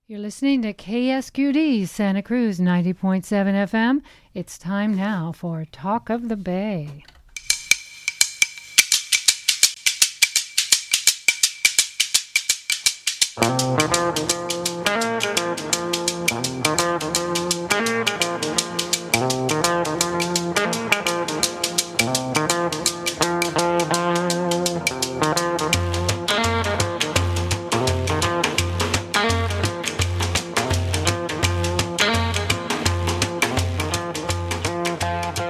You're listening to KSQD Santa Cruz 90.7 FM. It's time now for Talk of the Bay.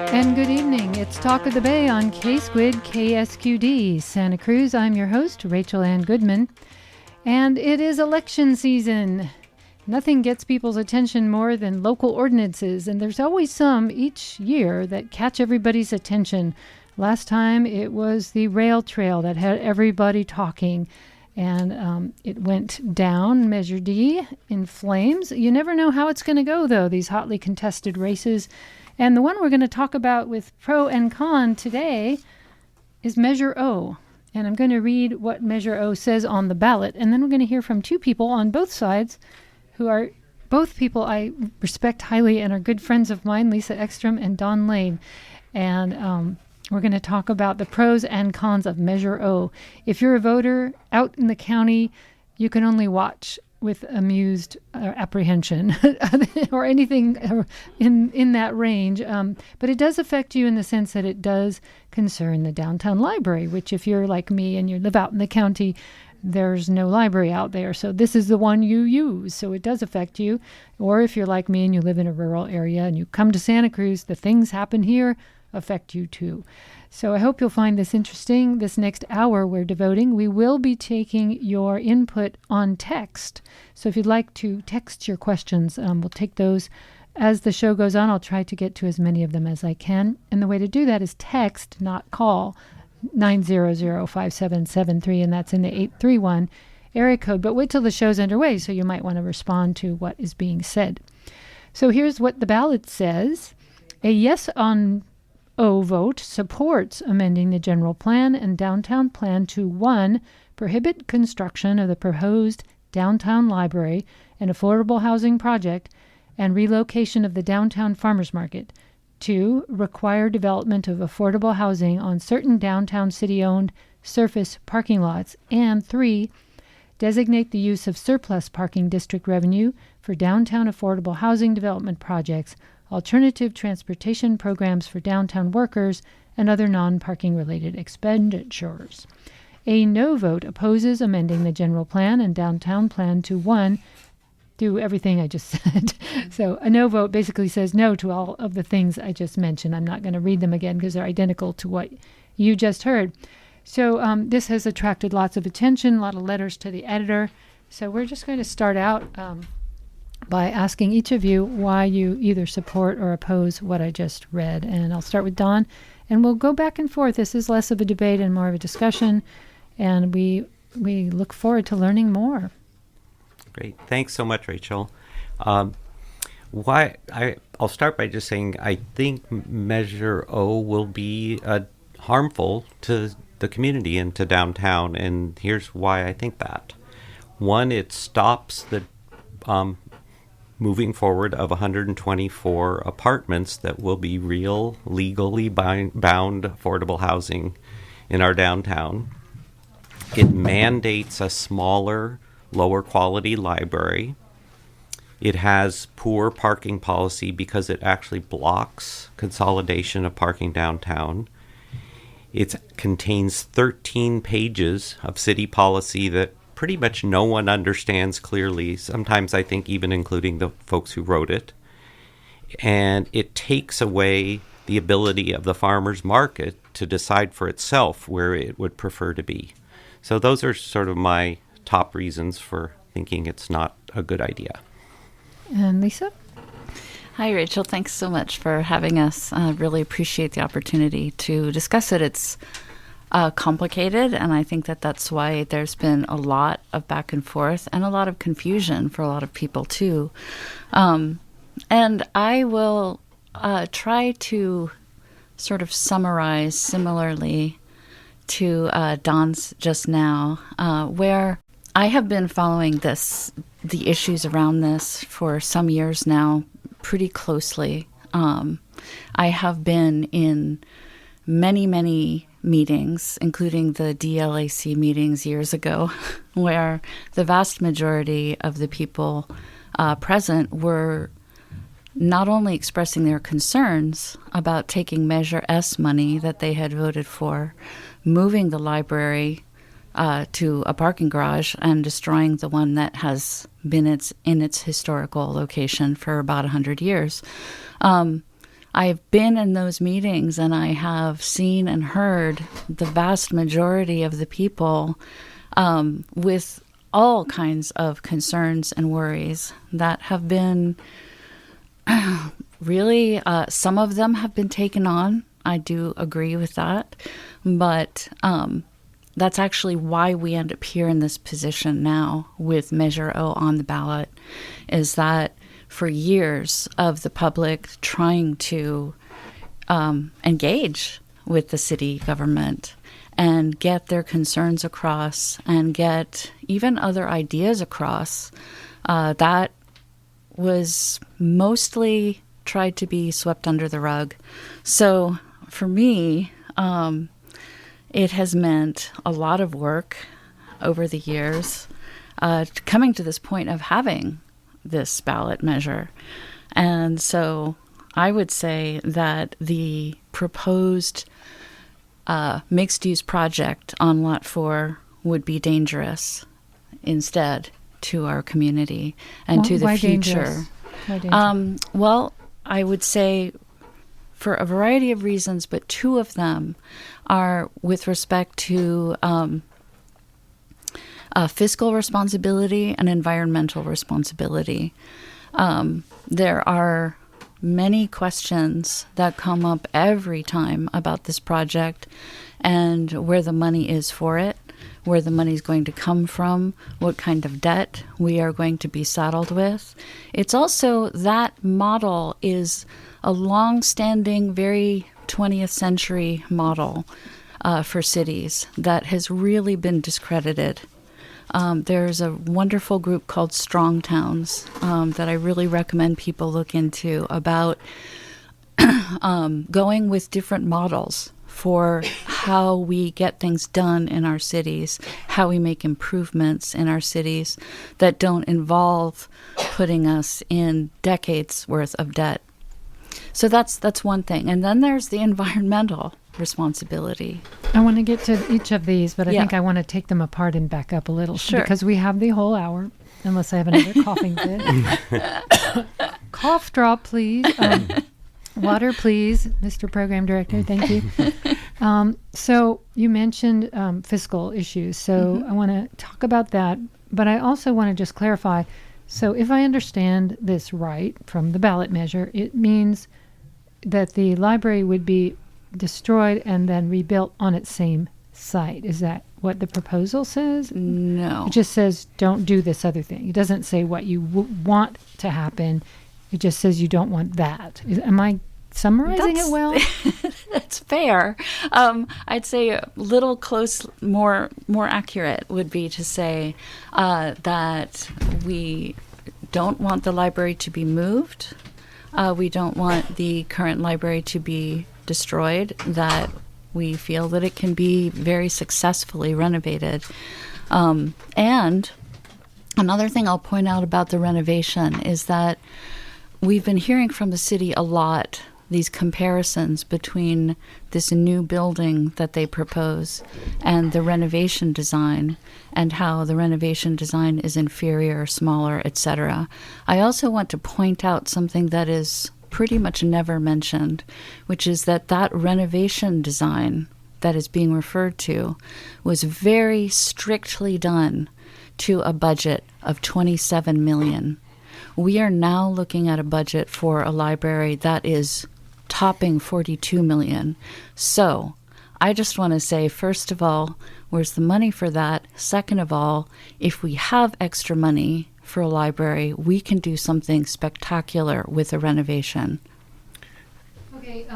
And good evening. It's Talk of the Bay on K-Squid KSQD Santa Cruz. I'm your host, Rachel Ann Goodman. And it is election season. Nothing gets people's attention more than local ordinances, and there's always some each year that catch everybody's attention. Last time it was the rail trail that had everybody talking, and it went down, Measure D, in flames. You never know how it's going to go, though, these hotly contested races. And the one we're going to talk about with pro and con today is Measure O. And I'm going to read what Measure O says on the ballot. And then we're going to hear from two people on both sides who are both people I respect highly and are good friends of mine, Lisa Ekstrom and Don Lane. And we're going to talk about the pros and cons of Measure O. If you're a voter out in the county, you can only watch with amused apprehension or anything in that range. But it does affect you in the sense that it does concern the downtown library, which if you're like me and you live out in the county, there's no library out there. So this is the one you use. So it does affect you. Or if you're like me and you live in a rural area and you come to Santa Cruz, the things happen here affect you too. So I hope you'll find this interesting. This next hour we're devoting, we will be taking your input on text. So if you'd like to text your questions, we'll take those as the show goes on. I'll try to get to as many of them as I can. And the way to do that is text, not call, 900-5773, and that's in the 831 area code. But wait till the show's underway, so you might want to respond to what is being said. So here's what the ballot says. A yes on O vote supports amending the general plan and downtown plan to 1. Prohibit construction of the proposed downtown library and affordable housing project and relocation of the downtown farmers market. 2. Require development of affordable housing on certain downtown city-owned surface parking lots. And 3. Designate the use of surplus parking district revenue for downtown affordable housing development projects, alternative transportation programs for downtown workers, and other non-parking related expenditures. A no vote opposes amending the general plan and downtown plan to 1, do everything I just said. So a no vote basically says no to all of the things I just mentioned. I'm not going to read them again because they're identical to what you just heard. So this has attracted lots of attention, a lot of letters to the editor. So we're just going to start out by asking each of you why you either support or oppose what I just read. And I'll start with Don, and we'll go back and forth. This is less of a debate and more of a discussion, and we look forward to learning more. Great. Thanks so much, Rachel. I'll start by just saying I think Measure O will be harmful to the community and to downtown, and here's why I think that. 1, it stops the moving forward of 124 apartments that will be real, legally bound affordable housing in our downtown. It mandates a smaller, lower quality library. It has poor parking policy because it actually blocks consolidation of parking downtown. It contains 13 pages of city policy that pretty much no one understands clearly, sometimes I think even including the folks who wrote it. And it takes away the ability of the farmers market to decide for itself where it would prefer to be. So those are sort of my top reasons for thinking it's not a good idea. And Lisa? Hi, Rachel. Thanks so much for having us. I really appreciate the opportunity to discuss it. It's complicated, and I think that that's why there's been a lot of back and forth and a lot of confusion for a lot of people, too. And I will try to sort of summarize similarly to Don's just now, where I have been following the issues around this for some years now, pretty closely. I have been in many, many meetings, including the DLAC meetings years ago, where the vast majority of the people present were not only expressing their concerns about taking Measure S money that they had voted for, moving the library to a parking garage and destroying the one that has been in its historical location for about 100 years. I've been in those meetings, and I have seen and heard the vast majority of the people with all kinds of concerns and worries that have been really, some of them have been taken on. I do agree with that. But that's actually why we end up here in this position now with Measure O on the ballot, is that for years of the public trying to engage with the city government and get their concerns across and get even other ideas across, that was mostly tried to be swept under the rug. So for me, it has meant a lot of work over the years coming to this point of having this ballot measure. And so I would say that the proposed mixed-use project on Lot 4 would be dangerous instead to our community and to the why future. Dangerous? Why dangerous? Well, I would say for a variety of reasons, but two of them are with respect to fiscal responsibility and environmental responsibility. There are many questions that come up every time about this project and where the money is for it, where the money is going to come from, what kind of debt we are going to be saddled with. It's also that model is a long-standing, very 20th century model for cities that has really been discredited. There's a wonderful group called Strong Towns that I really recommend people look into about going with different models for how we get things done in our cities, how we make improvements in our cities that don't involve putting us in decades worth of debt. So that's one thing. And then there's the environmental responsibility. I want to get to each of these, but I Yeah. think I want to take them apart and back up a little. Sure. Because we have the whole hour, unless I have another coughing fit. Cough drop, please. Water, please, Mr. Program Director. Thank you. So you mentioned fiscal issues. So I want to talk about that, but I also want to just clarify. So if I understand this right from the ballot measure, it means that the library would be destroyed and then rebuilt on its same site. Is that what the proposal says? No. It just says don't do this other thing. It doesn't say what you want to happen. It just says you don't want that. Am I summarizing it well? That's fair. I'd say a little close, more accurate would be to say that we don't want the library to be moved. We don't want the current library to be destroyed, that we feel that it can be very successfully renovated. And another thing I'll point out about the renovation is that we've been hearing from the city a lot, these comparisons between this new building that they propose and the renovation design, and how the renovation design is inferior, smaller, etc. I also want to point out something that is pretty much never mentioned, which is that renovation design that is being referred to was very strictly done to a budget of $27 million. We are now looking at a budget for a library that is topping $42 million. So I just want to say, first of all, where's the money for that? Second of all, if we have extra money for a library, we can do something spectacular with a renovation. Okay,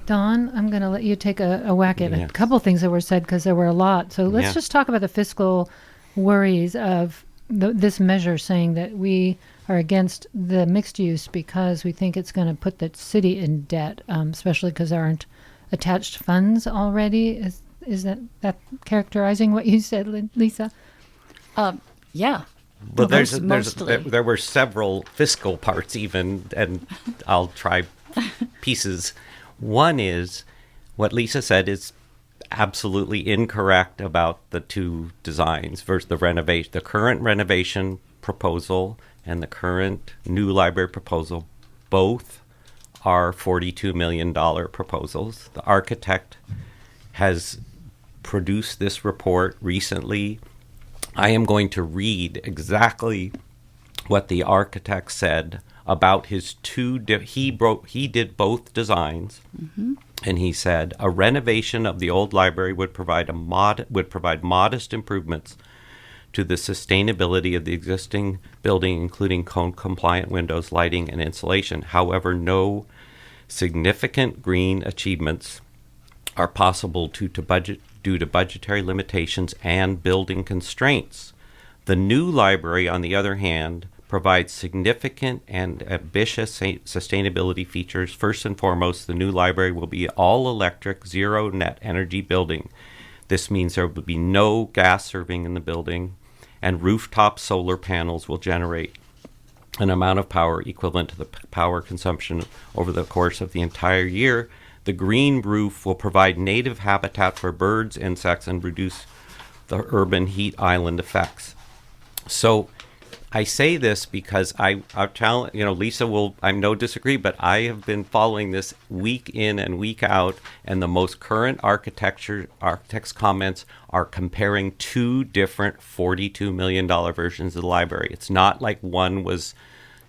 Dawn, I'm going to let you take a whack at a Yes. couple things that were said because there were a lot. So let's Yeah. just talk about the fiscal worries of this measure saying that we are against the mixed use because we think it's going to put the city in debt, especially because there aren't attached funds already. Is that characterizing what you said, Lisa? Yeah. Well, Mostly. there were several fiscal parts even, and I'll try pieces. One is what Lisa said is absolutely incorrect about the two designs versus the current renovation proposal and the current new library proposal. Both are $42 million proposals. The architect has produced this report recently. I am going to read exactly what the architect said about his he did both designs. Mm-hmm. And he said a renovation of the old library would provide modest improvements to the sustainability of the existing building, including code-compliant windows, lighting, and insulation. However, no significant green achievements are possible due to budgetary limitations and building constraints. The new library, on the other hand, provides significant and ambitious sustainability features. First and foremost, the new library will be all-electric, zero net energy building. This means there will be no gas serving in the building, and rooftop solar panels will generate an amount of power equivalent to the power consumption over the course of the entire year. The green roof will provide native habitat for birds, insects, and reduce the urban heat island effects. So I say this because I'll tell, Lisa will, I know disagree, but I have been following this week in and week out, and the most current architect's comments are comparing two different $42 million versions of the library. It's not like one was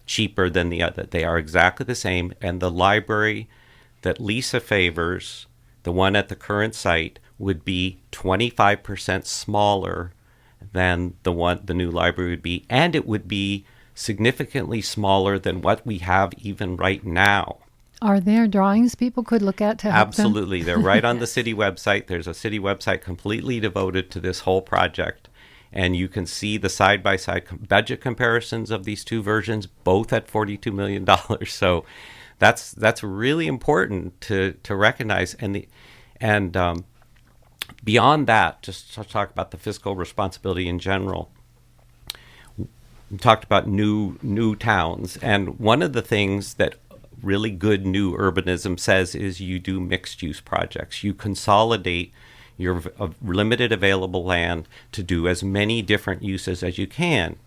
cheaper than the other. They are exactly the same, and the library that Lisa favors, the one at the current site, would be 25% smaller than the new library would be, and it would be significantly smaller than what we have even right now. Are there drawings people could look at to help Absolutely. They're right on the city website. There's a city website completely devoted to this whole project, and you can see the side-by-side budget comparisons of these two versions, both at $42 million. So that's really important to recognize. And beyond that, just to talk about the fiscal responsibility in general, we talked about new towns, and one of the things that really good new urbanism says is you do mixed-use projects. You consolidate your limited available land to do as many different uses as you can.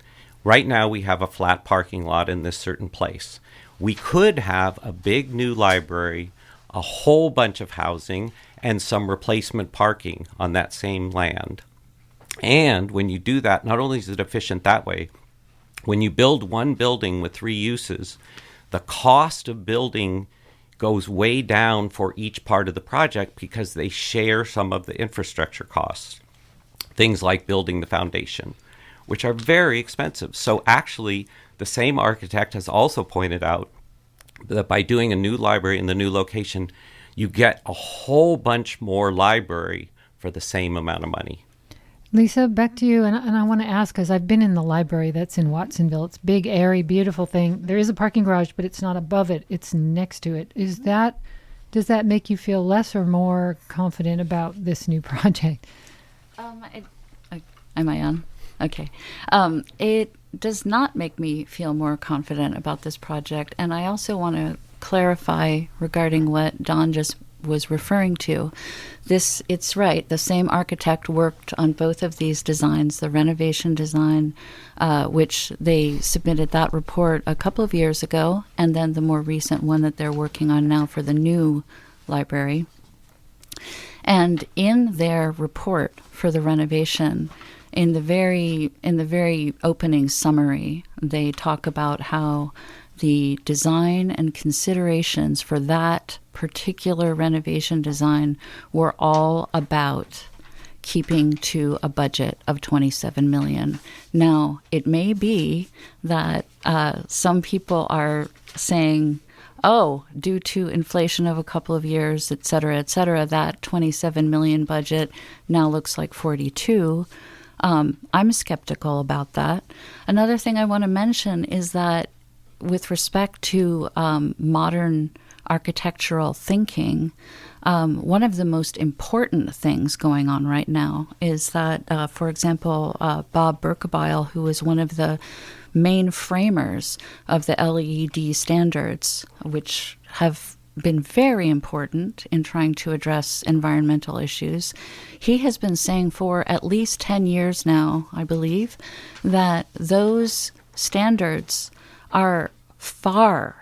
Right now, we have a flat parking lot in this certain place. We could have a big new library, a whole bunch of housing, and some replacement parking on that same land. And when you do that, not only is it efficient that way, when you build one building with three uses, the cost of building goes way down for each part of the project because they share some of the infrastructure costs. Things like building the foundation, which are very expensive. So actually, the same architect has also pointed out that by doing a new library in the new location, you get a whole bunch more library for the same amount of money. Lisa, back to you. And I want to ask, because I've been in the library that's in Watsonville. It's big, airy, beautiful thing. There is a parking garage, but it's not above it. It's next to it. Does that make you feel less or more confident about this new project? Am I on? Okay. It does not make me feel more confident about this project. And I also want to clarify regarding what Don just was referring to. It's right. The same architect worked on both of these designs, the renovation design, which they submitted that report a couple of years ago, and then the more recent one that they're working on now for the new library. And in their report for the renovation, in the very opening summary, they talk about how the design and considerations for that particular renovation design were all about keeping to a budget of $27 million. Now, it may be that some people are saying, oh, due to inflation of a couple of years, et cetera, that $27 million budget now looks like 42. I'm skeptical about that. Another thing I want to mention is that with respect to modern architectural thinking, one of the most important things going on right now is that, for example, Bob Berkebile, who is one of the main framers of the LEED standards, which have been very important in trying to address environmental issues. He has been saying for at least 10 years now, I believe, that those standards are far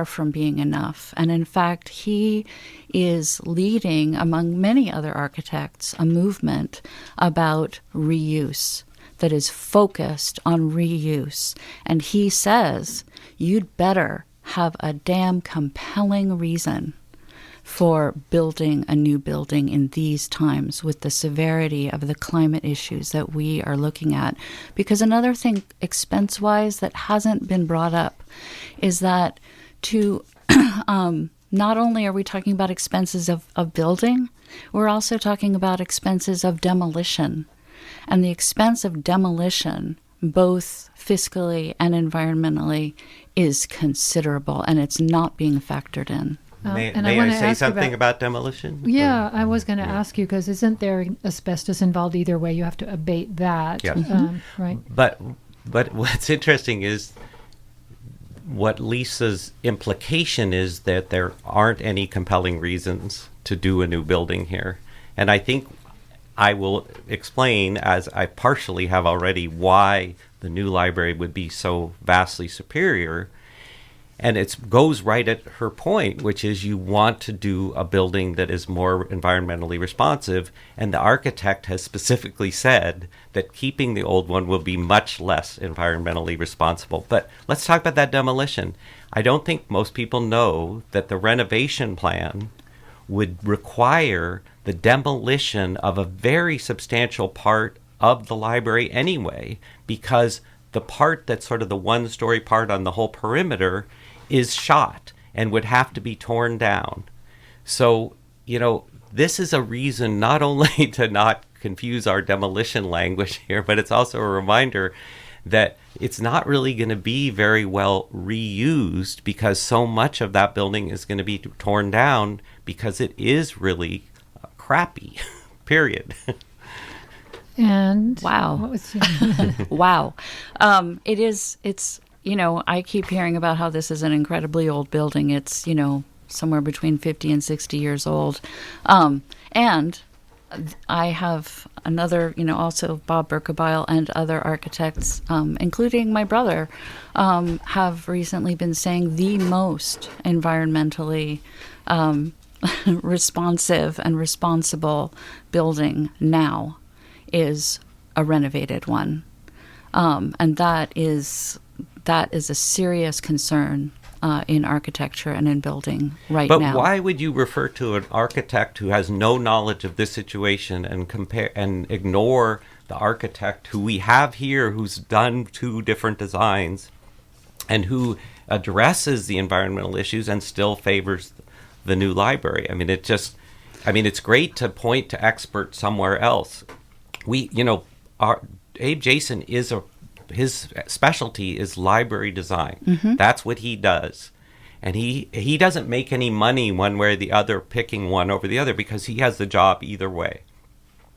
from being enough. And in fact, he is leading, among many other architects, a movement about reuse that is focused on reuse. And he says, you'd better have a damn compelling reason for building a new building in these times with the severity of the climate issues that we are looking at. Because another thing, expense-wise, that hasn't been brought up is that to not only are we talking about expenses of building, we're also talking about expenses of demolition. And the expense of demolition, both fiscally and environmentally, is considerable, and it's not being factored in. May I say something about demolition? Yeah, I was going to ask you, because isn't there asbestos involved either way? You have to abate that. Yes. Right. But what's interesting is what Lisa's implication is that there aren't any compelling reasons to do a new building here. And I think I will explain, as I partially have already, why the new library would be so vastly superior. And it goes right at her point, which is you want to do a building that is more environmentally responsive. And the architect has specifically said that keeping the old one will be much less environmentally responsible. But let's talk about that demolition. I don't think most people know that the renovation plan would require the demolition of a very substantial part of the library anyway, because the part that's sort of the one-story part on the whole perimeter is shot and would have to be torn down. So, this is a reason not only to not confuse our demolition language here, but it's also a reminder that it's not really going to be very well reused, because so much of that building is going to be torn down because it is really crappy, period. And wow. What was Wow. It's I keep hearing about how this is an incredibly old building. It's, somewhere between 50 and 60 years old. And I have another, also Bob Berkebile and other architects, including my brother, have recently been saying the most environmentally responsive and responsible building now is a renovated one. And that is a serious concern in architecture and in building now. But why would you refer to an architect who has no knowledge of this situation and compare and ignore the architect who we have here, who's done 2 different designs and who addresses the environmental issues and still favors the new library? It's great to point to experts somewhere else. Abe Jason his specialty is library design. Mm-hmm. That's what he does. And he doesn't make any money one way or the other picking one over the other, because he has the job either way.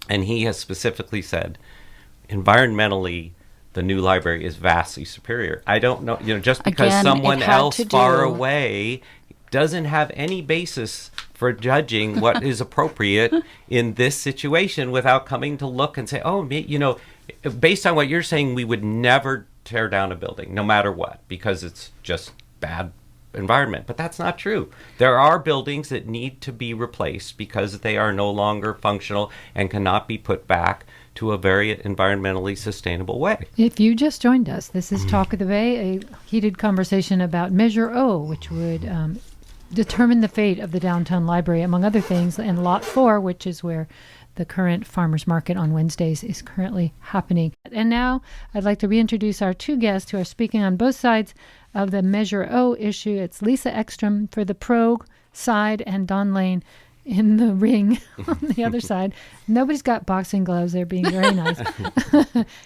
And he has specifically said, environmentally, the new library is vastly superior. I don't know, just because someone else far away doesn't have any basis for judging what is appropriate in this situation without coming to look and say, based on what you're saying, we would never tear down a building, no matter what, because it's just bad environment. But that's not true. There are buildings that need to be replaced because they are no longer functional and cannot be put back to a very environmentally sustainable way. If you just joined us, this is Talk of the Bay, a heated conversation about Measure O, which would determine the fate of the downtown library, among other things, and Lot 4, which is where the current farmers market on Wednesdays is currently happening. And now I'd like to reintroduce our 2 guests who are speaking on both sides of the Measure O issue. It's Lisa Ekstrom for the Pro side and Don Lane, in the ring on the other side. Nobody's got boxing gloves. They're being very nice.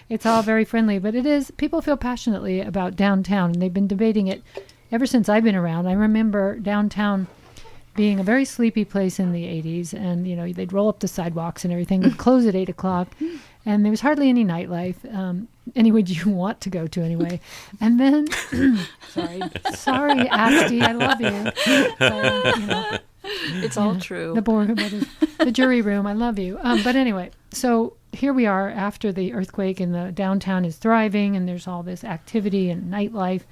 It's all very friendly, but people feel passionately about downtown, and they've been debating it ever since I've been around. I remember downtown being a very sleepy place in the 80s, and they'd roll up the sidewalks and everything. Would close at 8 o'clock, and there was hardly any nightlife. Anyway, do you want to go to anyway? And then, sorry, Asti, I love you. It's all true. The jury room, I love you. But anyway, so here we are after the earthquake, and the downtown is thriving, and there's all this activity and nightlife.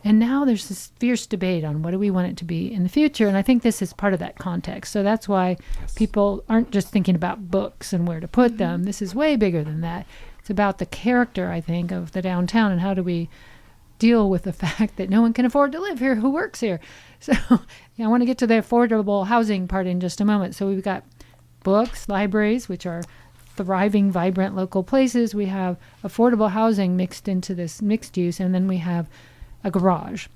And now there's this fierce debate on what do we want it to be in the future. And I think this is part of that context. So that's why people aren't just thinking about books and where to put them. This is way bigger than that. It's about the character, I think, of the downtown, and how do we deal with the fact that no one can afford to live here who works here. So I want to get to the affordable housing part in just a moment. So we've got books, libraries, which are thriving, vibrant local places. We have affordable housing mixed into this mixed use, and then we have a garage.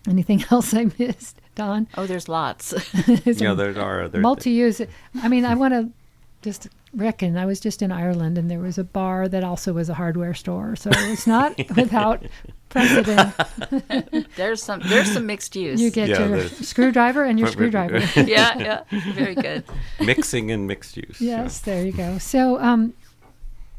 Anything else I missed, Don? Oh, there's lots. There are other multi-use. I mean, I want to just reckon. I was just in Ireland, and there was a bar that also was a hardware store. So it's not without precedent. There's some mixed use. You get your screwdriver and your screwdriver. Yeah, very good. Mixing and mixed use. Yes, there you go. So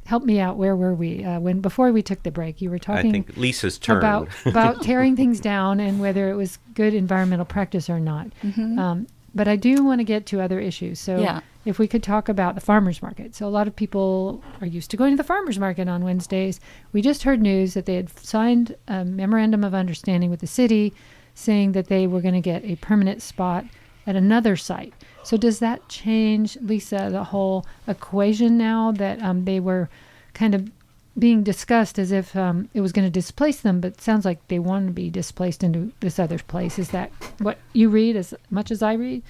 help me out. Where were we? Before we took the break, you were talking, I think, Lisa's turn. about tearing things down and whether it was good environmental practice or not. Mm-hmm. But I do want to get to other issues. So if we could talk about the farmers market. So a lot of people are used to going to the farmers market on Wednesdays. We just heard news that they had signed a memorandum of understanding with the city saying that they were going to get a permanent spot at another site. So does that change, Lisa, the whole equation now that they were kind of being discussed as if it was going to displace them, but it sounds like they want to be displaced into this other place. Is that what you read as much as I read?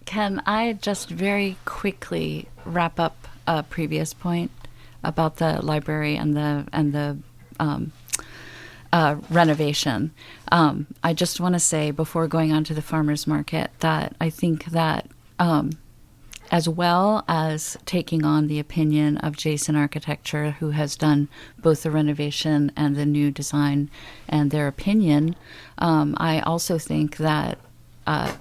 Can I just very quickly wrap up a previous point about the library and the renovation? I just want to say before going on to the farmers market that I think that as well as taking on the opinion of Jason Architecture, who has done both the renovation and the new design, and their opinion, I also think that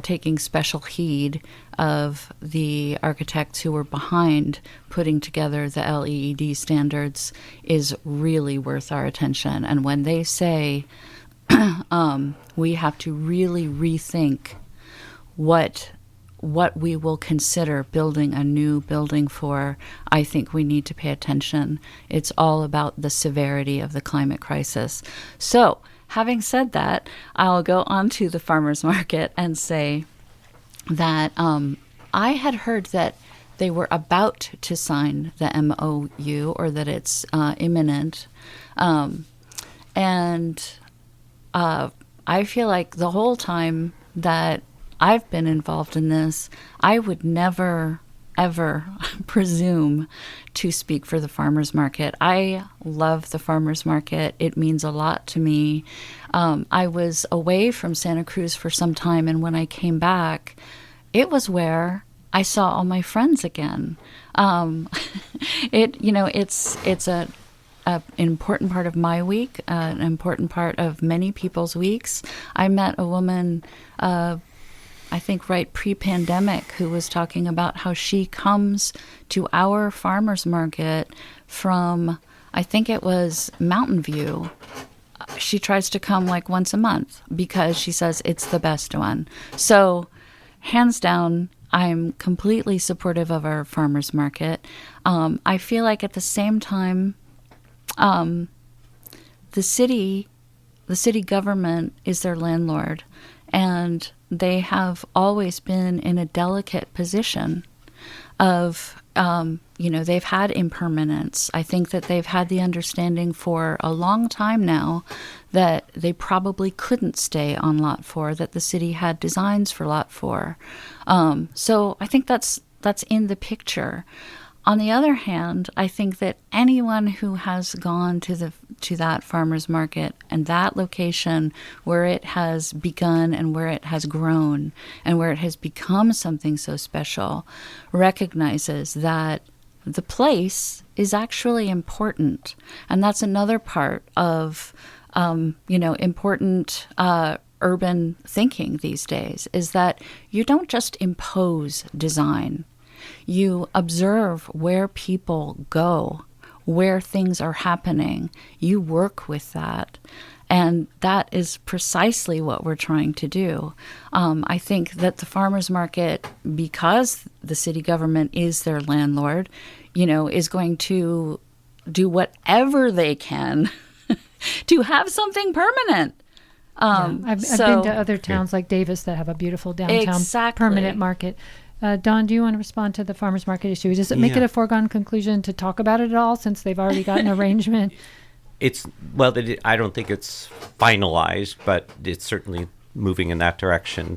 taking special heed of the architects who were behind putting together the LEED standards is really worth our attention. And when they say we have to really rethink what we will consider building a new building for, I think we need to pay attention. It's all about the severity of the climate crisis. So, having said that, I'll go on to the farmers market and say that I had heard that they were about to sign the MOU, or that it's imminent. And I feel like the whole time that I've been involved in this, I would never, ever presume to speak for the farmers market. I love the farmers market. It means a lot to me. I was away from Santa Cruz for some time, and when I came back, it was where I saw all my friends again. It's an important part of my week, an important part of many people's weeks. I met a woman, I think right pre-pandemic, who was talking about how she comes to our farmers market from, I think it was Mountain View. She tries to come like once a month because she says it's the best one. So hands down, I'm completely supportive of our farmers market. I feel like at the same time, the city government is their landlord, and they have always been in a delicate position of, they've had impermanence. I think that they've had the understanding for a long time now that they probably couldn't stay on Lot 4, that the city had designs for Lot 4. So I think that's in the picture. On the other hand, I think that anyone who has gone to to that farmer's market and that location where it has begun and where it has grown and where it has become something so special recognizes that the place is actually important. And that's another part of, important urban thinking these days, is that you don't just impose design. You observe where people go, where things are happening. You work with that. And that is precisely what we're trying to do. I think that the farmers market, because the city government is their landlord, is going to do whatever they can to have something permanent. I've been to other towns like Davis that have a beautiful downtown permanent market. Don, do you want to respond to the farmers market issue? Does it make it a foregone conclusion to talk about it at all since they've already got an arrangement? I don't think it's finalized, but it's certainly moving in that direction.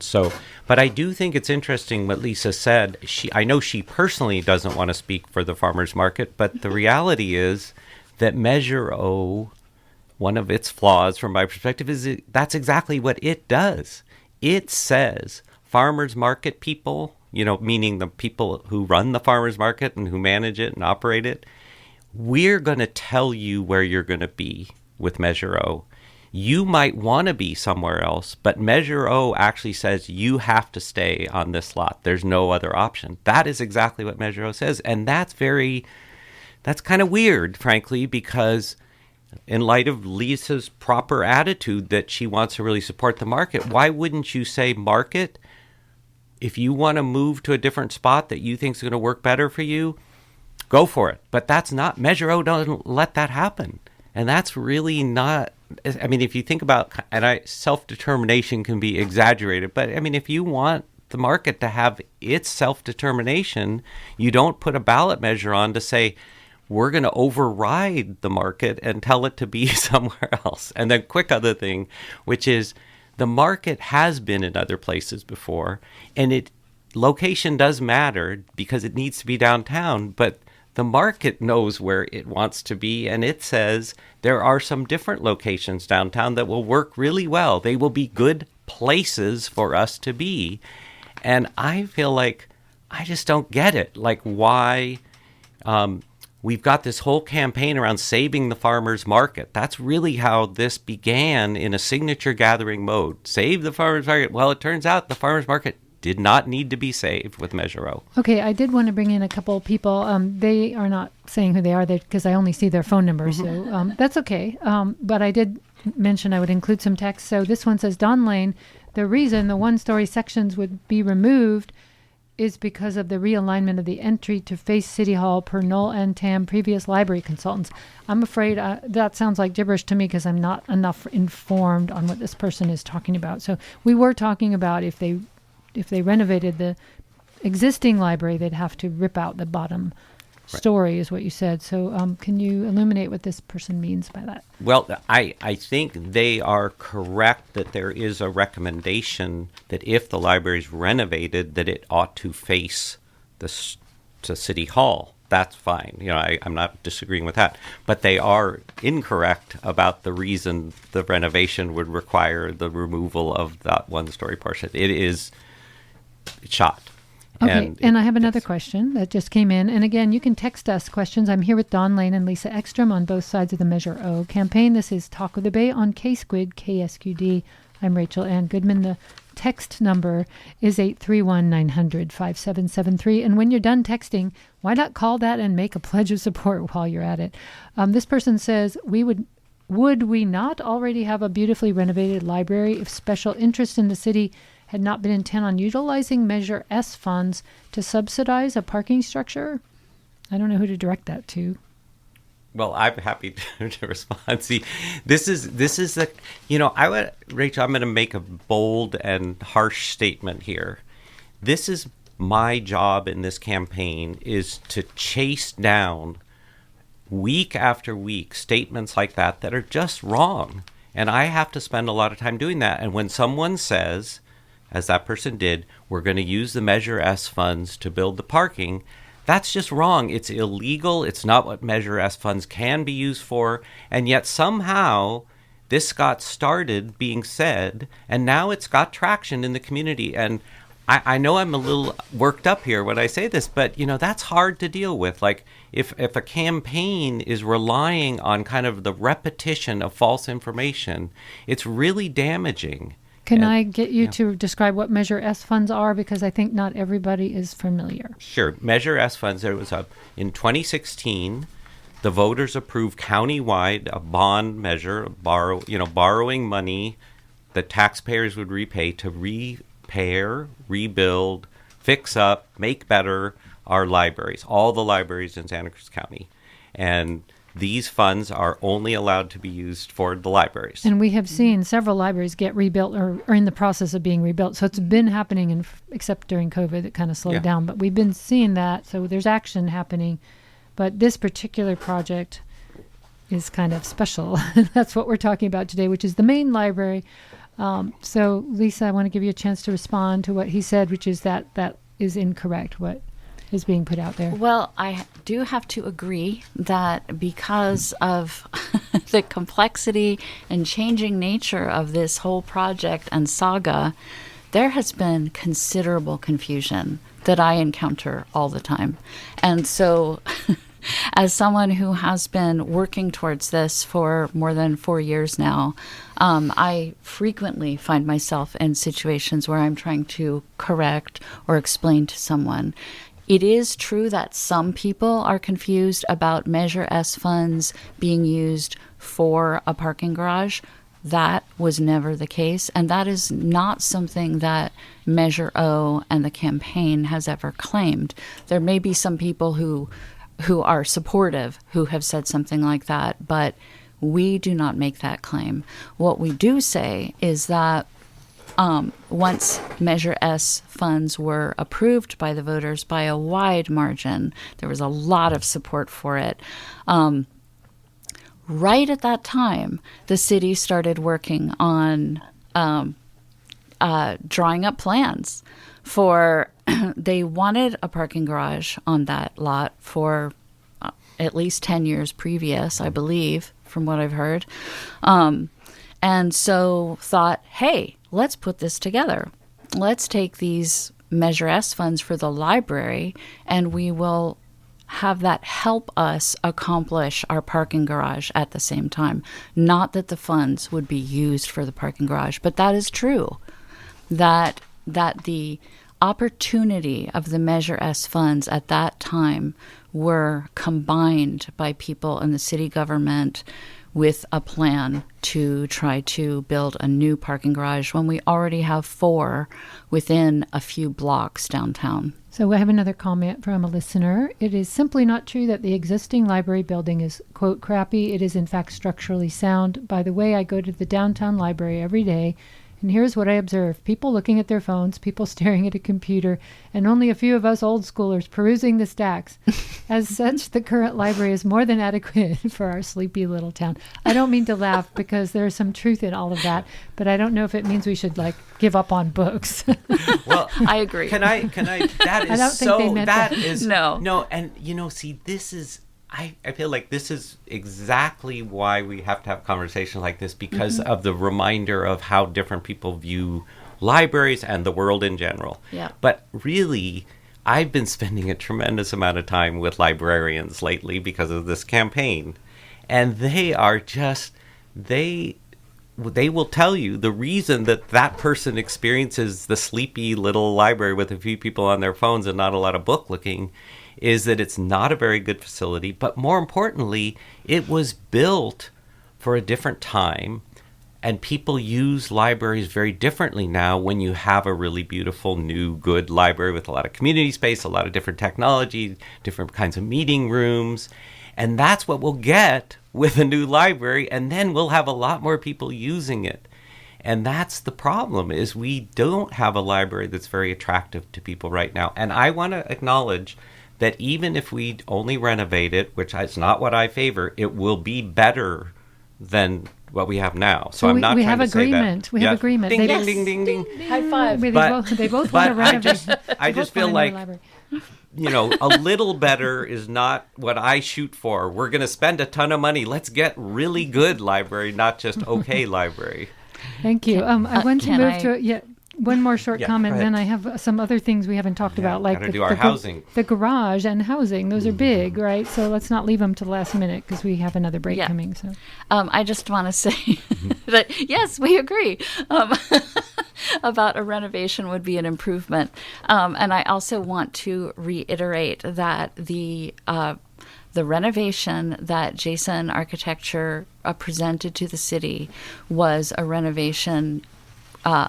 But I do think it's interesting what Lisa said. I know she personally doesn't want to speak for the farmers market, but the reality is that Measure O, one of its flaws from my perspective, is that's exactly what it does. It says farmers market people, meaning the people who run the farmers market and who manage it and operate it, we're going to tell you where you're going to be with Measure O. You might want to be somewhere else, but Measure O actually says you have to stay on this lot. There's no other option. That is exactly what Measure O says. And that's kind of weird, frankly, because in light of Lisa's proper attitude that she wants to really support the market, why wouldn't you say, market, if you want to move to a different spot that you think is going to work better for you, go for it. But that's not, Measure O doesn't let that happen. And that's really not, if you think about, self-determination can be exaggerated, but if you want the market to have its self-determination, you don't put a ballot measure on to say, we're going to override the market and tell it to be somewhere else. And then quick other thing, which is the market has been in other places before, and location does matter because it needs to be downtown, but the market knows where it wants to be, and it says there are some different locations downtown that will work really well. They will be good places for us to be. And I feel like I just don't get it. Like why we've got this whole campaign around saving the farmers market. That's really how this began in a signature gathering mode. Save the farmers market. Well, it turns out the farmers market did not need to be saved with Measure O. Okay, I did want to bring in a couple of people. They are not saying who they are because I only see their phone number, so that's okay. But I did mention I would include some text. So this one says, Don Lane, the reason the one-story sections would be removed is because of the realignment of the entry to face City Hall per Knoll and Tam, previous library consultants. I'm afraid that sounds like gibberish to me because I'm not enough informed on what this person is talking about. So we were talking about if they renovated the existing library, they'd have to rip out the bottom story, is what you said. So can you illuminate what this person means by that? Well, I think they are correct that there is a recommendation that if the library is renovated, that it ought to face to City Hall. That's fine. I'm not disagreeing with that. But they are incorrect about the reason the renovation would require the removal of that one-story portion. It is shot. Okay, and I have another question that just came in. And again, you can text us questions. I'm here with Don Lane and Lisa Ekstrom on both sides of the Measure O campaign. This is Talk of the Bay on KSQUID, KSQD. I'm Rachel Ann Goodman. The text number is 831-900-5773. And when you're done texting, why not call that and make a pledge of support while you're at it? This person says, would we not already have a beautifully renovated library if special interest in the city had not been intent on utilizing Measure S funds to subsidize a parking structure? I don't know who to direct that to. Well, I'm happy to respond. See, this is the, Rachel, I'm going to make a bold and harsh statement here. This is my job in this campaign, is to chase down week after week statements like that are just wrong. And I have to spend a lot of time doing that. And when someone says, as that person did, we're going to use the Measure S funds to build the parking, That's just wrong. It's illegal. It's not what Measure S funds can be used for. And yet somehow this got started being said, and now it's got traction in the community. And I know I'm a little worked up here when I say this, but, that's hard to deal with. Like, if a campaign is relying on kind of the repetition of false information, it's really damaging. Can I get you to describe what Measure S funds are? Because I think not everybody is familiar. Sure. Measure S funds, there was in 2016, the voters approved countywide a bond measure, borrowing money that taxpayers would repay to repair, rebuild, fix up, make better our libraries, all the libraries in Santa Cruz County. And these funds are only allowed to be used for the libraries. And we have seen several libraries get rebuilt or are in the process of being rebuilt. So it's been happening, except during COVID, it kind of slowed down. But we've been seeing that. So there's action happening. But this particular project is kind of special. That's what we're talking about today, which is the main library. So, Lisa, I want to give you a chance to respond to what he said, which is that is incorrect. What is being put out there? Well, I do have to agree that because of the complexity and changing nature of this whole project and saga, there has been considerable confusion that I encounter all the time. And so as someone who has been working towards this for more than 4 years now, I frequently find myself in situations where I'm trying to correct or explain to someone. It is true that some people are confused about Measure S funds being used for a parking garage. That was never the case, and that is not something that Measure O and the campaign has ever claimed. There may be some people who are supportive who have said something like that, but we do not make that claim. What we do say is that once Measure S funds were approved by the voters by a wide margin, there was a lot of support for it. Right at that time, the city started working on drawing up plans for, they wanted a parking garage on that lot for at least 10 years previous, I believe, from what I've heard. And so thought, hey, let's put this together. Let's take these Measure S funds for the library, and we will have that help us accomplish our parking garage at the same time. Not that the funds would be used for the parking garage, but that is true. That the opportunity of the Measure S funds at that time were combined by people in the city government with a plan to try to build a new parking garage when we already have 4 within a few blocks downtown. So we have another comment from a listener. It is simply not true that the existing library building is, quote, crappy. It is, in fact, structurally sound. By the way, I go to the downtown library every day, and here's what I observe. People looking at their phones, people staring at a computer, and only a few of us old schoolers perusing the stacks. As such, the current library is more than adequate for our sleepy little town. I don't mean to laugh because there's some truth in all of that, but I don't know if it means we should give up on books. Well, I agree. Can I, that is I don't think they meant that. No, and see, this is, I feel like this is exactly why we have to have conversations like this, because of the reminder of how different people view libraries and the world in general. Yeah. But really, I've been spending a tremendous amount of time with librarians lately because of this campaign. And they are just, they will tell you the reason that person experiences the sleepy little library with a few people on their phones and not a lot of book looking is that it's not a very good facility, but more importantly, it was built for a different time, and people use libraries very differently now when you have a really beautiful, new, good library with a lot of community space, a lot of different technology, different kinds of meeting rooms, and that's what we'll get with a new library, and then we'll have a lot more people using it. And that's the problem, is we don't have a library that's very attractive to people right now. And I want to acknowledge that even if we only renovate it, which is not what I favor, it will be better than what we have now. So I'm not trying to say that. We have agreement. Ding, ding, ding, ding, ding. High five. They both want to renovate. I just feel like a little better is not what I shoot for. We're going to spend a ton of money. Let's get really good library, not just okay library. Thank you. I want to move to one more short comment, go then ahead. I have some other things we haven't talked about, like do our housing. The garage and housing. Those are big, right? So let's not leave them to the last minute because we have another break coming. So I just want to say that, yes, we agree about a renovation would be an improvement. And I also want to reiterate that the renovation that Jason Architecture presented to the city was a renovation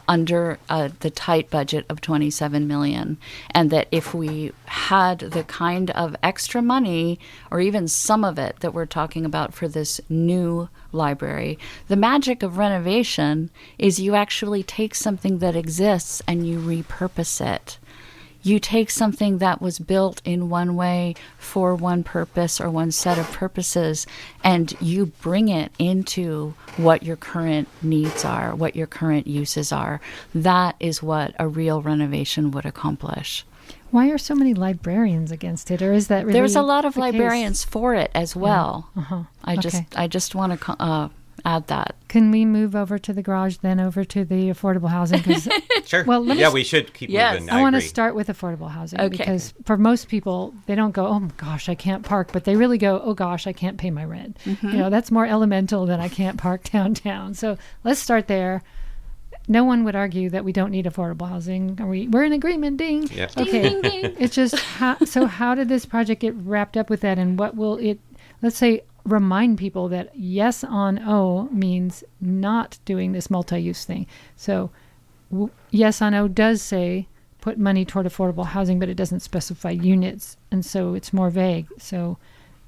under the tight budget of $27 million, and that if we had the kind of extra money, or even some of it that we're talking about for this new library, the magic of renovation is you actually take something that exists and you repurpose it. You take something that was built in one way for one purpose or one set of purposes, and you bring it into what your current needs are, what your current uses are. That is what a real renovation would accomplish. why are so many librarians against it? Or is that really There's a lot of the case? Librarians for it as well. Yeah. Uh-huh. I just want to add that. Can we move over to the garage, then over to the affordable housing? 'Cause, Sure. Well, We should keep moving. I want to agree. start with affordable housing Okay. because for most people, they don't go, oh my gosh, I can't park, but they really go, oh gosh, I can't pay my rent. Mm-hmm. That's more elemental than I can't park downtown. So let's start there. No one would argue that we don't need affordable housing. We're in agreement, ding. Yeah. Okay. Ding, ding, ding. It's just, how did this project get wrapped up with that? And what will it, let's say, remind people that yes on O means not doing this multi-use thing. So yes on O does say put money toward affordable housing, but it doesn't specify units. And so it's more vague. So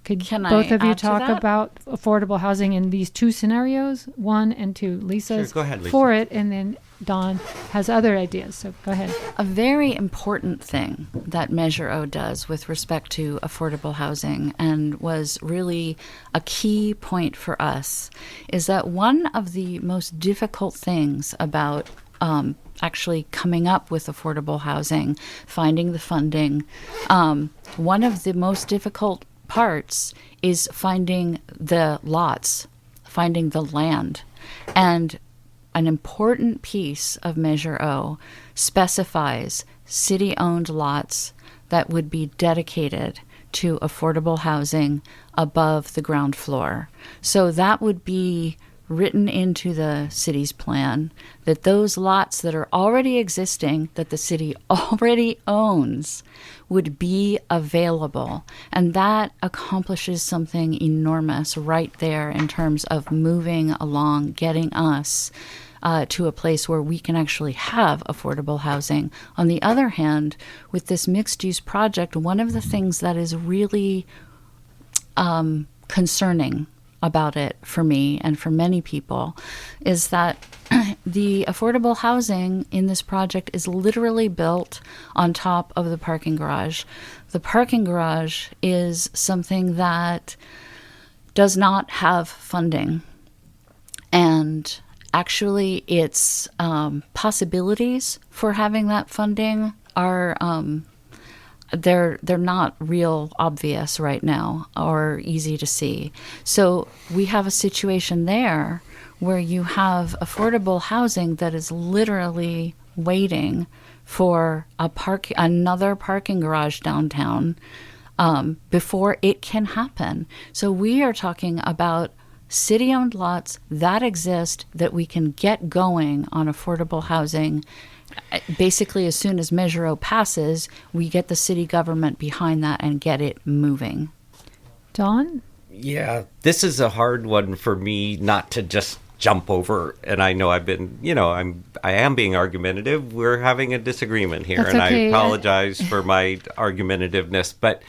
could Can I both of you add to talk that? about affordable housing in these two scenarios, 1 and 2? Lisa's Sure, go ahead, Lisa. for it, and then Dawn has other ideas. So go ahead. A very important thing that Measure O does with respect to affordable housing, and was really a key point for us, is that one of the most difficult things about actually coming up with affordable housing, finding the funding, one of the most difficult parts is finding the lots, finding the land. And an important piece of Measure O specifies city-owned lots that would be dedicated to affordable housing above the ground floor. So that would be written into the city's plan, that those lots that are already existing, that the city already owns, would be available. And that accomplishes something enormous right there in terms of moving along, getting us to a place where we can actually have affordable housing. On the other hand, with this mixed-use project, one of the things that is really concerning about it for me and for many people is that the affordable housing in this project is literally built on top of the parking garage. The parking garage is something that does not have funding, and actually its possibilities for having that funding are they're not real obvious right now or easy to see. So we have a situation there where you have affordable housing that is literally waiting for another parking garage downtown before it can happen. So we are talking about city-owned lots that exist that we can get going on affordable housing. Basically, as soon as Measure O passes, we get the city government behind that and get it moving. Dawn? Yeah, this is a hard one for me not to just jump over. And I know I've been, I am being argumentative. We're having a disagreement here, That's and okay. I apologize for my argumentativeness. But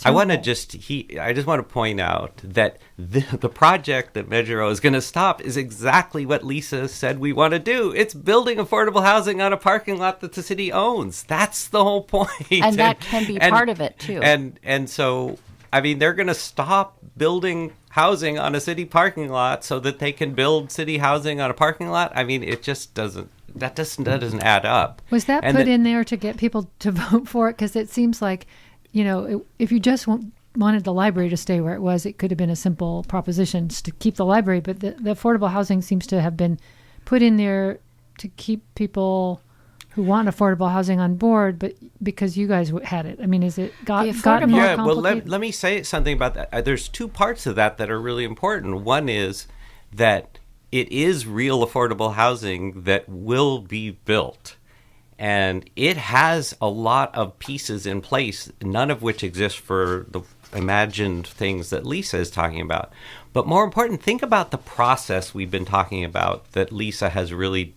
I want to I just want to point out that the project that Measure O is going to stop is exactly what Lisa said we want to do. It's building affordable housing on a parking lot that the city owns. That's the whole point. And that can be part of it, too. And so, I mean, they're going to stop building housing on a city parking lot so that they can build city housing on a parking lot. I mean, it just doesn't add up. Was that And put in there to get people to vote for it? Because it seems like if you just wanted the library to stay where it was, it could have been a simple proposition to keep the library. But the affordable housing seems to have been put in there to keep people who want affordable housing on board, but because you guys had it. I mean, is it gotten more well, complicated? let me say something about that. There's two parts of that are really important. One is that it is real affordable housing that will be built. And it has a lot of pieces in place, none of which exist for the imagined things that Lisa is talking about. But more important, think about the process we've been talking about that Lisa has really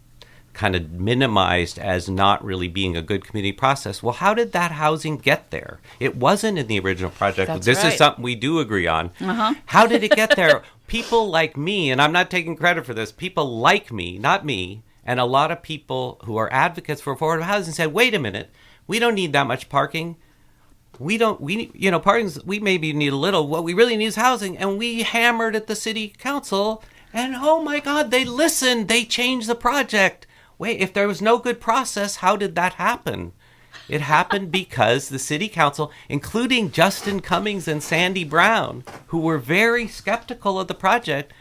kind of minimized as not really being a good community process. Well, how did that housing get there? It wasn't in the original project. This is something we do agree on. How did it get there? People like me, and I'm not taking credit for this, people like me, not me, and a lot of people who are advocates for affordable housing said, wait a minute, we don't need that much parking. Parking, we maybe need a little. What we really need is housing. And we hammered at the city council, and oh my God, they listened. They changed the project. Wait, if there was no good process, how did that happen? It happened because the city council, including Justin Cummings and Sandy Brown, who were very skeptical of the project,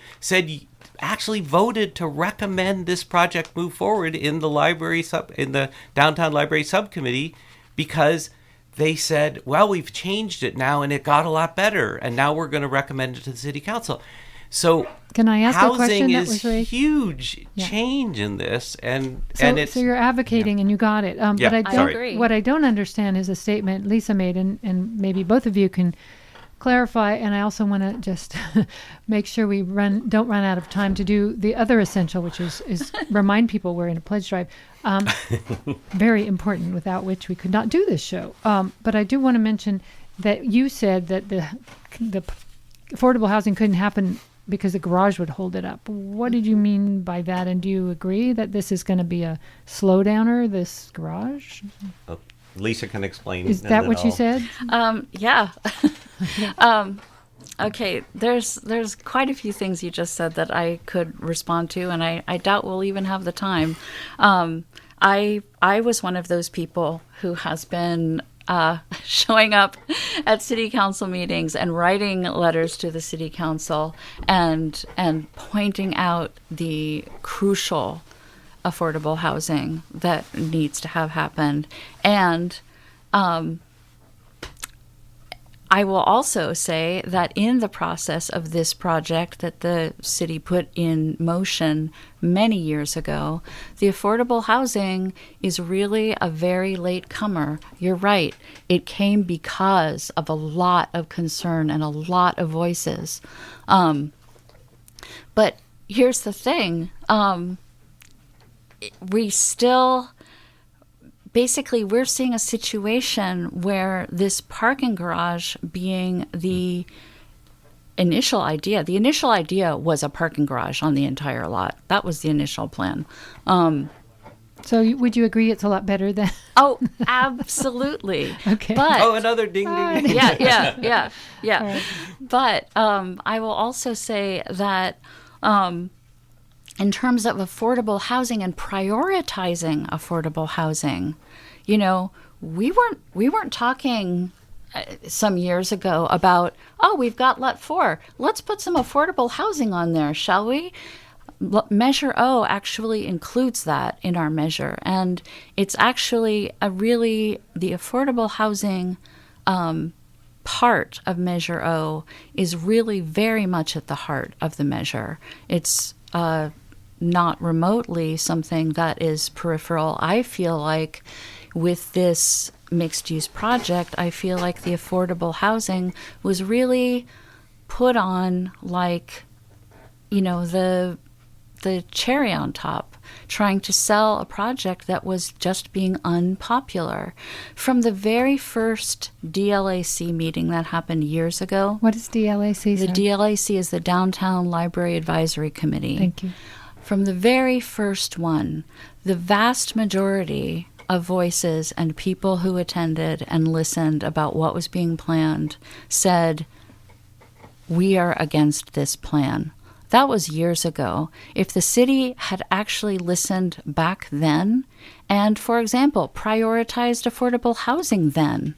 actually voted to recommend this project move forward in the downtown library subcommittee, because they said, well, we've changed it now and it got a lot better, and now we're going to recommend it to the city council. So can I ask a question housing that was is huge change in this, and so you're advocating and you got it. But I agree. What I don't understand is a statement Lisa made, and maybe both of you can clarify. And I also want to just make sure we don't run out of time to do the other essential, which is remind people we're in a pledge drive. Very important, without which we could not do this show. But I do want to mention that you said that the affordable housing couldn't happen because the garage would hold it up. What did you mean by that? And do you agree that this is going to be a slowdowner, this garage? Lisa can explain. Is that what you said? Yeah. Okay, there's quite a few things you just said that I could respond to, and I doubt we'll even have the time. I was one of those people who has been showing up at city council meetings and writing letters to the city council and pointing out the crucial affordable housing that needs to have happened. And I will also say that in the process of this project that the city put in motion many years ago, the affordable housing is really a very late comer. You're right. It came because of a lot of concern and a lot of voices. But here's the thing. We still... Basically, we're seeing a situation where this parking garage being the initial idea was a parking garage on the entire lot. That was the initial plan. So would you agree it's a lot better than... Oh, absolutely. Okay. But, another ding, ding, ding. Yeah. Right. But I will also say that... in terms of affordable housing and prioritizing affordable housing, we weren't talking some years ago about, we've got Lot 4. Let's put some affordable housing on there, shall we? Measure O actually includes that in our measure. And it's actually the affordable housing part of Measure O is really very much at the heart of the measure. It's not remotely something that is peripheral. I feel like with this mixed-use project, I feel like the affordable housing was really put on like, the cherry on top, trying to sell a project that was just being unpopular. From the very first DLAC meeting that happened years ago. What is DLAC? The DLAC is the Downtown Library Advisory Committee. Thank you. From the very first one, the vast majority of voices and people who attended and listened about what was being planned said, we are against this plan. That was years ago. If the city had actually listened back then and, for example, prioritized affordable housing then,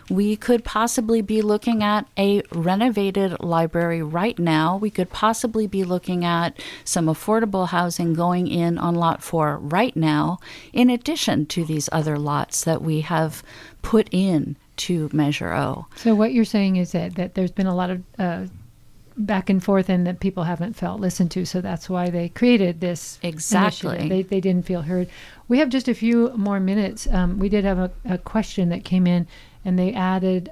we could possibly be looking at a renovated library right now. We could possibly be looking at some affordable housing going in on Lot 4 right now, in addition to these other lots that we have put in to Measure O. So what you're saying is that there's been a lot of back and forth and that people haven't felt listened to, so that's why they created this Exactly. initiative. They didn't feel heard. We have just a few more minutes. We did have a question that came in, and they added,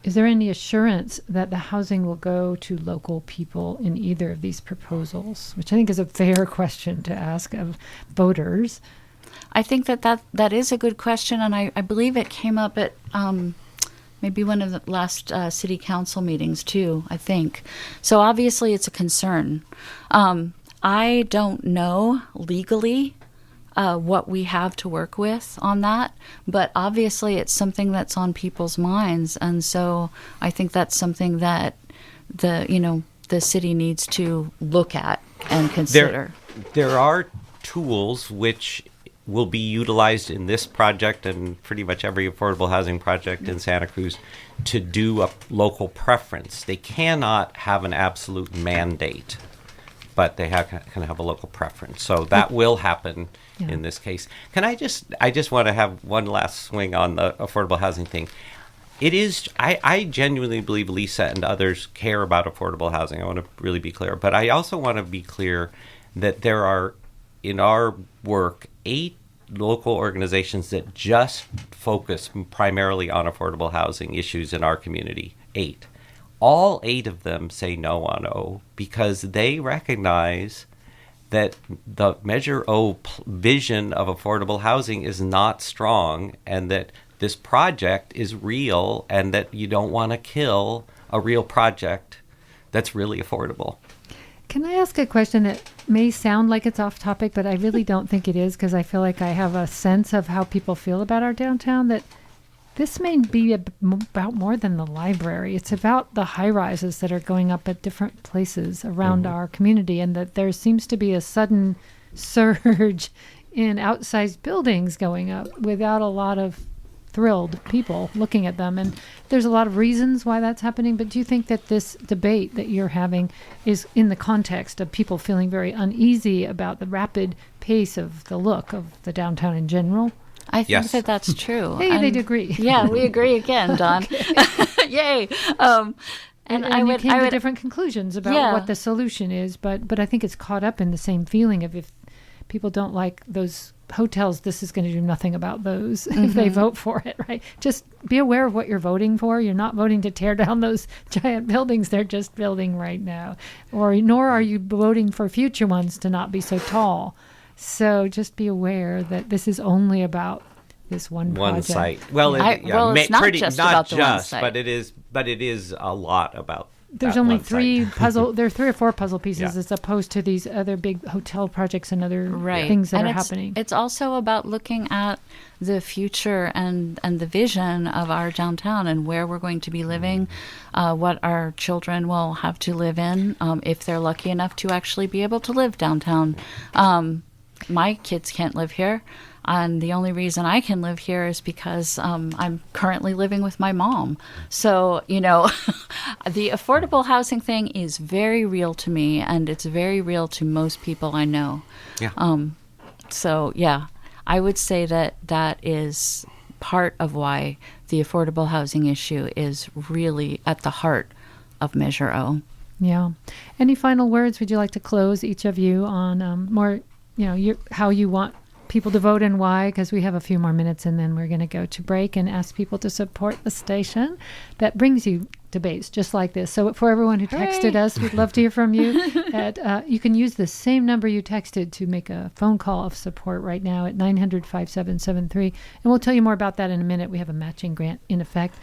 is there any assurance that the housing will go to local people in either of these proposals? Which I think is a fair question to ask of voters. I think that is a good question, and I believe it came up at maybe one of the last city council meetings too, I think. So obviously it's a concern. I don't know legally what we have to work with on that, but obviously it's something that's on people's minds, and so I think that's something that the city needs to look at and consider. There are tools which will be utilized in this project and pretty much every affordable housing project in Santa Cruz to do a local preference. They cannot have an absolute mandate, but they can have a local preference. So that will happen in this case. I just want to have one last swing on the affordable housing thing. It is, I genuinely believe Lisa and others care about affordable housing. I want to really be clear. But I also want to be clear that there are, in our work, 8 local organizations that just focus primarily on affordable housing issues in our community. 8. All 8 of them say no on O because they recognize that the Measure O vision of affordable housing is not strong, and that this project is real, and that you don't want to kill a real project that's really affordable. Can I ask a question that may sound like it's off topic, but I really don't think it is, because I feel like I have a sense of how people feel about our downtown, that this may be about more than the library. It's about the high-rises that are going up at different places around our community, and that there seems to be a sudden surge in outsized buildings going up without a lot of thrilled people looking at them. And there's a lot of reasons why that's happening, but do you think that this debate that you're having is in the context of people feeling very uneasy about the rapid pace of the look of the downtown in general? I think that that's true. Hey, they'd agree. Yeah, we agree again, Dawn. Yay. And you came to different conclusions about what the solution is, but I think it's caught up in the same feeling of, if people don't like those hotels, this is going to do nothing about those if they vote for it, right? Just be aware of what you're voting for. You're not voting to tear down those giant buildings they're just building right now, nor are you voting for future ones to not be so tall. So just be aware that this is only about this one project. Site. Well, it's not just about the one site. but it is a lot about. There's only 3 puzzle. There are 3 or 4 puzzle pieces as opposed to these other big hotel projects and other things that are happening. It's also about looking at the future and the vision of our downtown and where we're going to be living, what our children will have to live in if they're lucky enough to actually be able to live downtown. My kids can't live here. And the only reason I can live here is because I'm currently living with my mom. So, the affordable housing thing is very real to me, and it's very real to most people I know. Yeah. I would say that is part of why the affordable housing issue is really at the heart of Measure O. Yeah. Any final words would you like to close, each of you, on more, how you want people to vote and why, because we have a few more minutes and then we're going to go to break and ask people to support the station that brings you debates just like this. So for everyone who texted us, we'd love to hear from you. You can use the same number you texted to make a phone call of support right now at 900-5773, and we'll tell you more about that in a minute. We have a matching grant in effect.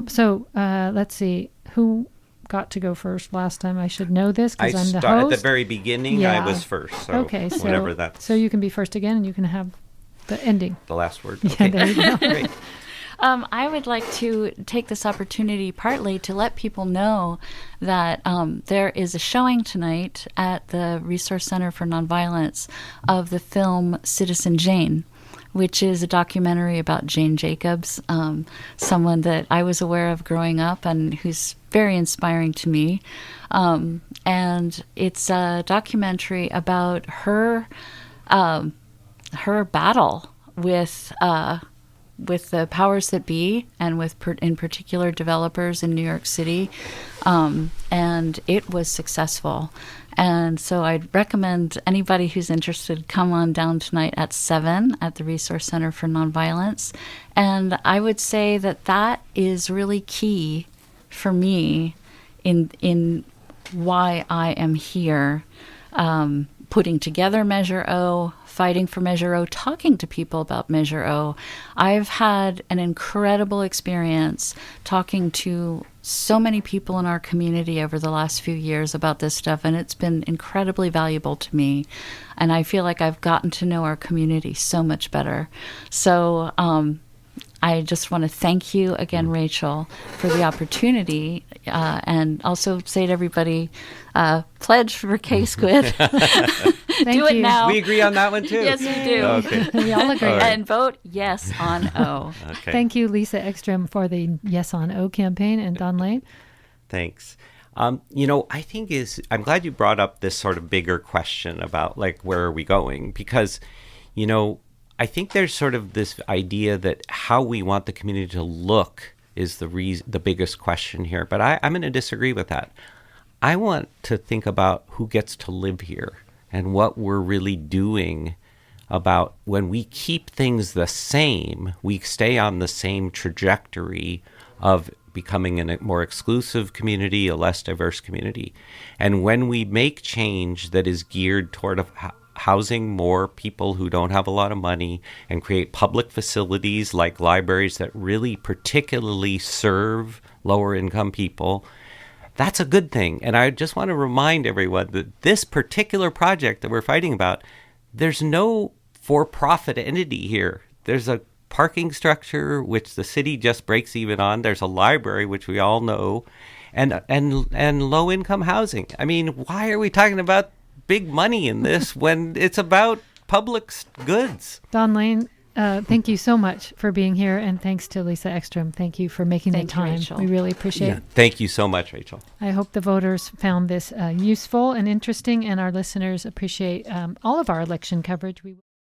So let's see who got to go first last time. I should know this because I'm the host. At the very beginning, I was first. So whatever that's. So you can be first again, and you can have the ending. The last word. Okay. Yeah, there you go. Great. I would like to take this opportunity partly to let people know that there is a showing tonight at the Resource Center for Nonviolence of the film Citizen Jane, which is a documentary about Jane Jacobs, someone that I was aware of growing up and who's very inspiring to me. And it's a documentary about her battle with the powers that be, and in particular developers in New York City, and it was successful. And so I'd recommend anybody who's interested come on down tonight at 7 at the Resource Center for Nonviolence. And I would say that is really key for me in why I am here, putting together Measure O, fighting for Measure O, talking to people about Measure O. I've had an incredible experience talking to so many people in our community over the last few years about this stuff, and it's been incredibly valuable to me. And I feel like I've gotten to know our community so much better. So I just want to thank you again, Rachel, for the opportunity, and also say to everybody, pledge for K-Squid. Do it now. We agree on that one too. Yes, we do. Okay. We all agree. All right. And vote yes on O. Okay. Thank you, Lisa Ekstrom, for the Yes on O campaign, and Don Lane. Thanks. I'm glad you brought up this sort of bigger question about like, where are we going? Because, I think there's sort of this idea that how we want the community to look is the biggest question here. But I'm going to disagree with that. I want to think about who gets to live here and what we're really doing about when we keep things the same, we stay on the same trajectory of becoming a more exclusive community, a less diverse community. And when we make change that is geared toward housing more people who don't have a lot of money and create public facilities like libraries that really particularly serve lower income people, that's a good thing. And I just want to remind everyone that this particular project that we're fighting about, there's no for-profit entity here. There's a parking structure, which the city just breaks even on. There's a library, which we all know, and low-income housing. I mean, why are we talking about big money in this when it's about public goods? Don Lane, thank you so much for being here, and thanks to Lisa Ekstrom. Thank you for making the time. Rachel. We really appreciate it. Thank you so much, Rachel. I hope the voters found this useful and interesting, and our listeners appreciate all of our election coverage.